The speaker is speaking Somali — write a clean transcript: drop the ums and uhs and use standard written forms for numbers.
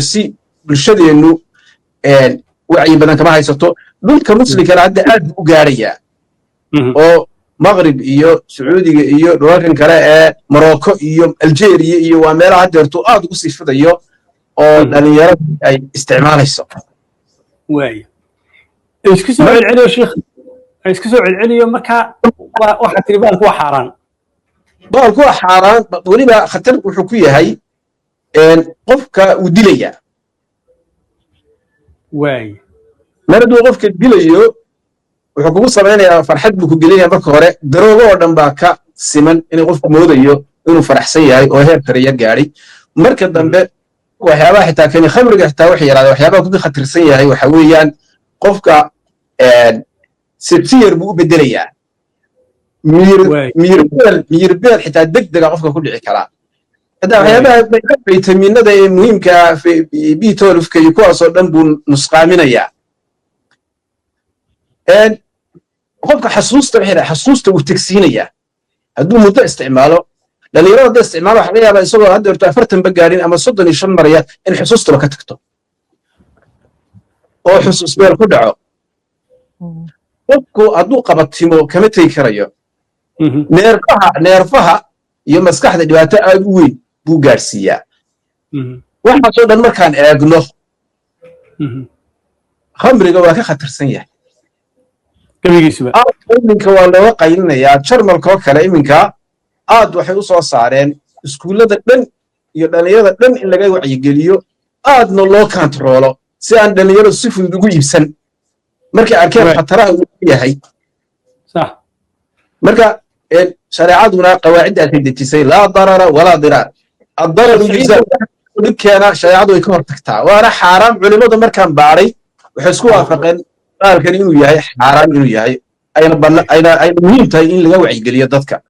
si bulshadeenu wacyi badan kama haysato dhulka muslimkana hadda aad u gaaraya oo maghrib iyo sacuudiga iyo dhulalkan kale ee Morocco iyo Algeria iyo waa meelaha haddeertu aad ugu sii fidayo oo dhalinyaradu ay isticmaalayso waay isku soo celceliyo sheekh isku soo celceliyo marka waxa tiribaalku waa xaraan baalku waa xaraan waliba khatar wuxuu ku yahay qofka uu dilaya waay maradu qofka dilayo wuxuu kugu sameeyaa farxad buu ku gelinayaa marka hore daroogo oo dhan baa ka siman in qofku moodayo inuu faraxsan yahay oo heer kare gaaray marka dambe waxyaabaha xitaa kani khamriga xitaa wax yaraada waxyaabaha ku khatarsan yahay waxa weeyaan qofka sibtiyar buu u bedelayaa miyir beel xitaa degdega qofka ku dhici karaa hadaa waxyaabaha faytamiinada ee muhiimka B12 iyo kuwaas oo dhan buu nusqaaminayaa qofka xasuusta uu tagsiinayaa hadduu muddo isticmaalo dhalinyarada hadda isticmaalo waxa laga yaabaa isagoo hadda horta 40 ba gaarin ama 35 maraya in xusuustaba ka tagto oo xusuus beel ku dhaco qofku hadduu qabatimo kama tegi karayo neerfaha iyo maskaxda dhibaato aad u weyn buu gaarsiiyaa waxaasoo dhan markaan eegno khamriga waa ka khatarsan yahay iminka waa looga qaylinayaa jarmalkoo kale iminka aad waxay u soo saareen iskuullada dhan iyo dhalinyarada dhan in laga wacyigeliyo aadna loo kantaroolo si aan dhalinyaradu si fudud ugu iibsan markay arkeen khataraha uu yahay marka shareecaduna qawaaciddaasay dejisay laa darara walaa diraar addarar dhibkeena shareecadu way ka hortagtaa waana xaaraam culimmadu markaan baadhay waxay isku waafaqeen qaalkan inuu yahay xaaraam inuu yahay ayna muhiim tahay in laga wacyigeliyo dadka